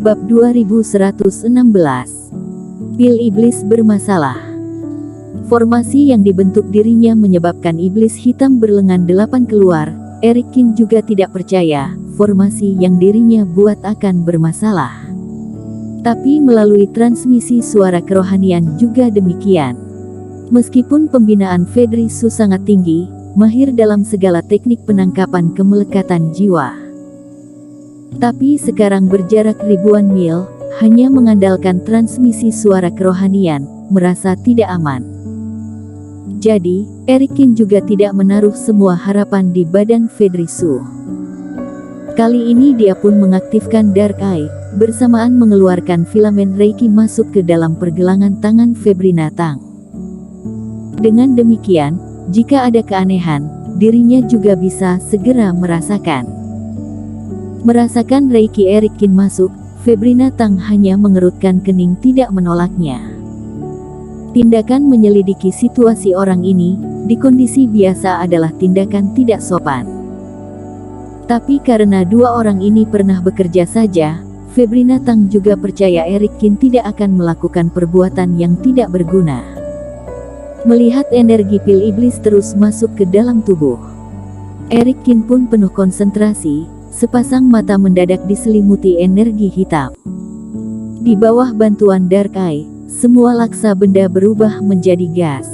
Bab 2116. Pil iblis bermasalah. Formasi yang dibentuk dirinya menyebabkan iblis hitam berlengan 8 keluar. Eric King juga tidak percaya formasi yang dirinya buat akan bermasalah. Tapi melalui transmisi suara kerohanian juga demikian. Meskipun pembinaan Fedri Su sangat tinggi, mahir dalam segala teknik penangkapan kemelekatan jiwa, tapi sekarang berjarak ribuan mil, hanya mengandalkan transmisi suara kerohanian, merasa tidak aman. Jadi, Eric King juga tidak menaruh semua harapan di badan Fedri Su. Kali ini dia pun mengaktifkan Dark Eye, bersamaan mengeluarkan filamen Reiki masuk ke dalam pergelangan tangan Febrina Tang. Dengan demikian, jika ada keanehan, dirinya juga bisa segera merasakan. Merasakan Reiki Eric King masuk, Febrina Tang hanya mengerutkan kening tidak menolaknya. Tindakan menyelidiki situasi orang ini, di kondisi biasa adalah tindakan tidak sopan. Tapi karena dua orang ini pernah bekerja saja, Febrina Tang juga percaya Eric King tidak akan melakukan perbuatan yang tidak berguna. Melihat energi pil iblis terus masuk ke dalam tubuh, Eric King pun penuh konsentrasi. Sepasang mata mendadak diselimuti energi hitam. Di bawah bantuan Dark Eye, semua laksa benda berubah menjadi gas.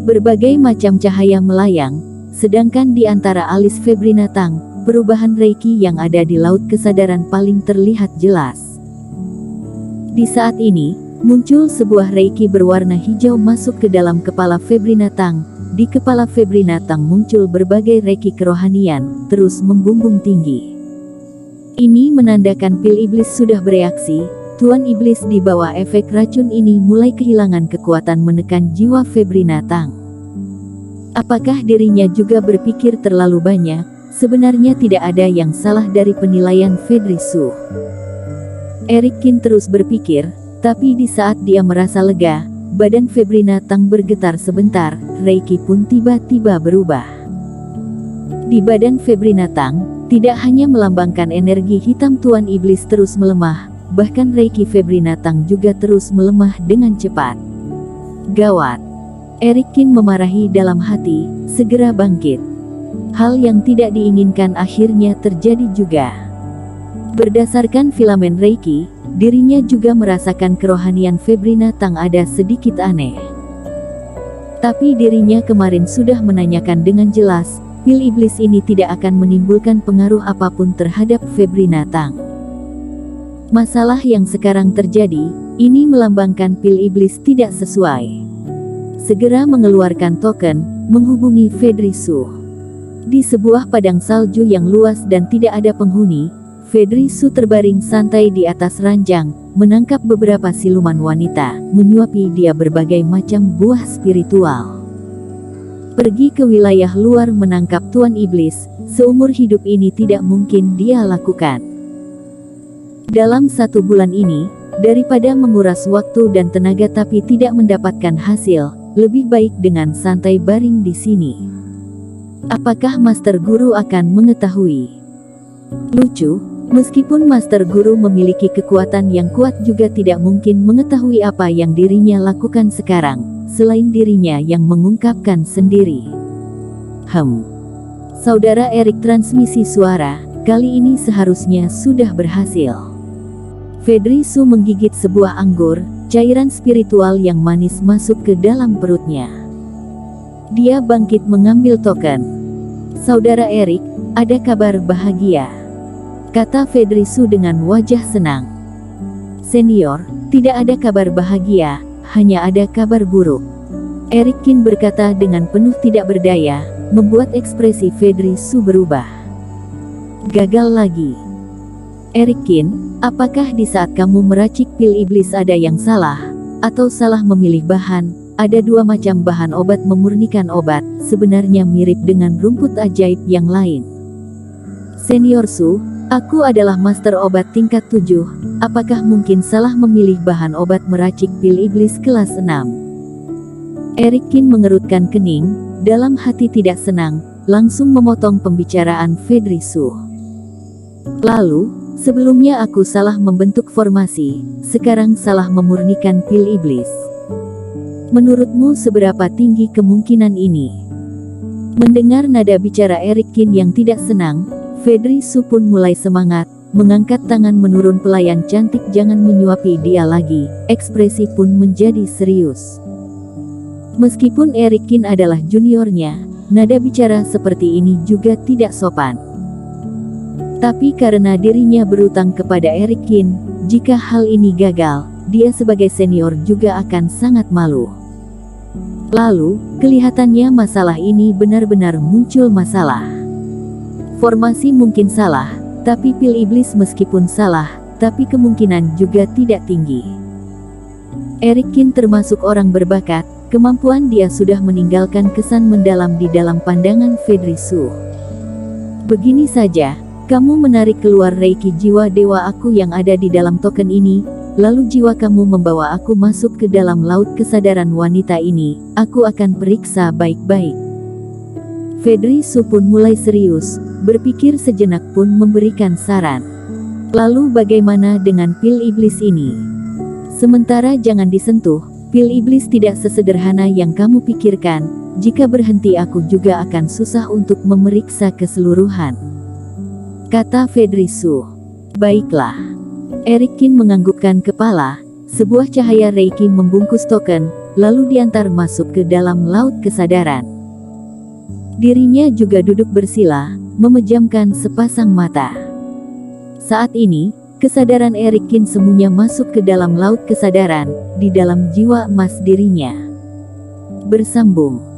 Berbagai macam cahaya melayang, sedangkan di antara alis Febrina Tang, perubahan Reiki yang ada di laut kesadaran paling terlihat jelas. Di saat ini, muncul sebuah Reiki berwarna hijau masuk ke dalam kepala Febrina Tang. Di kepala Febrina Tang muncul berbagai Reiki kerohanian, terus membumbung tinggi. Ini menandakan pil iblis sudah bereaksi. Tuan iblis di bawah efek racun ini mulai kehilangan kekuatan menekan jiwa Febrina Tang. Apakah dirinya juga berpikir terlalu banyak? Sebenarnya tidak ada yang salah dari penilaian Fedri Su. Eric King terus berpikir, tapi di saat dia merasa lega, badan Febrina Tang bergetar sebentar, Reiki pun tiba-tiba berubah. Di badan Febrina Tang, tidak hanya melambangkan energi hitam Tuan Iblis terus melemah, bahkan Reiki Febrina Tang juga terus melemah dengan cepat. Gawat! Eric King memarahi dalam hati, segera bangkit. Hal yang tidak diinginkan akhirnya terjadi juga. Berdasarkan filamen Reiki, dirinya juga merasakan kerohanian Febrina Tang ada sedikit aneh. Tapi dirinya kemarin sudah menanyakan dengan jelas, pil iblis ini tidak akan menimbulkan pengaruh apapun terhadap Febrina Tang. Masalah yang sekarang terjadi, ini melambangkan pil iblis tidak sesuai. Segera mengeluarkan token, menghubungi Fedri Su. Di sebuah padang salju yang luas dan tidak ada penghuni, Fedri Su terbaring santai di atas ranjang, menangkap beberapa siluman wanita, menyuapi dia berbagai macam buah spiritual. Pergi ke wilayah luar menangkap Tuan Iblis, seumur hidup ini tidak mungkin dia lakukan. Dalam 1 bulan ini, daripada menguras waktu dan tenaga tapi tidak mendapatkan hasil, lebih baik dengan santai baring di sini. Apakah Master Guru akan mengetahui? Lucu. Meskipun Master Guru memiliki kekuatan yang kuat juga tidak mungkin mengetahui apa yang dirinya lakukan sekarang, selain dirinya yang mengungkapkan sendiri. Saudara Eric transmisi suara, kali ini seharusnya sudah berhasil. Fedri Su menggigit sebuah anggur, cairan spiritual yang manis masuk ke dalam perutnya. Dia bangkit mengambil token. Saudara Eric, ada kabar bahagia, kata Fedri Su dengan wajah senang. Senior, tidak ada kabar bahagia, hanya ada kabar buruk. Eric King berkata dengan penuh tidak berdaya, membuat ekspresi Fedri Su berubah. Gagal lagi. Eric King, apakah di saat kamu meracik pil iblis ada yang salah, atau salah memilih bahan? Ada 2 macam bahan obat memurnikan obat, sebenarnya mirip dengan rumput ajaib yang lain. Senior Su, aku adalah master obat tingkat 7, apakah mungkin salah memilih bahan obat meracik pil iblis kelas 6? Eric King mengerutkan kening, dalam hati tidak senang, langsung memotong pembicaraan Fedri Su. Lalu, Sebelumnya aku salah membentuk formasi, sekarang salah memurnikan pil iblis. Menurutmu seberapa tinggi kemungkinan ini? Mendengar nada bicara Eric Kin yang tidak senang, Fedri Su pun mulai semangat, mengangkat tangan menurun. Pelayan cantik, jangan menyuapi dia lagi, ekspresi pun menjadi serius. Meskipun Eric Kin adalah juniornya, nada bicara seperti ini juga tidak sopan. Tapi karena dirinya berutang kepada Eric Kin, jika hal ini gagal, dia sebagai senior juga akan sangat malu. Lalu, kelihatannya masalah ini benar-benar muncul masalah. Formasi mungkin salah, tapi pil iblis meskipun salah, tapi kemungkinan juga tidak tinggi. Eric Kin termasuk orang berbakat, kemampuan dia sudah meninggalkan kesan mendalam di dalam pandangan Fedri Su. Begini saja, kamu menarik keluar reiki jiwa dewa aku yang ada di dalam token ini, lalu jiwa kamu membawa aku masuk ke dalam laut kesadaran wanita ini, aku akan periksa baik-baik. Fedri Su pun mulai serius, berpikir sejenak pun memberikan saran. Lalu bagaimana dengan pil iblis ini? Sementara jangan disentuh, pil iblis tidak sesederhana yang kamu pikirkan, jika berhenti aku juga akan susah untuk memeriksa keseluruhan, kata Fedri Su. Baiklah. Eric Kin menganggukkan kepala, sebuah cahaya reiki membungkus token, lalu diantar masuk ke dalam laut kesadaran. Dirinya juga duduk bersila, memejamkan sepasang mata. Saat ini, kesadaran Eric Kin semuanya masuk ke dalam laut kesadaran, di dalam jiwa emas dirinya. Bersambung.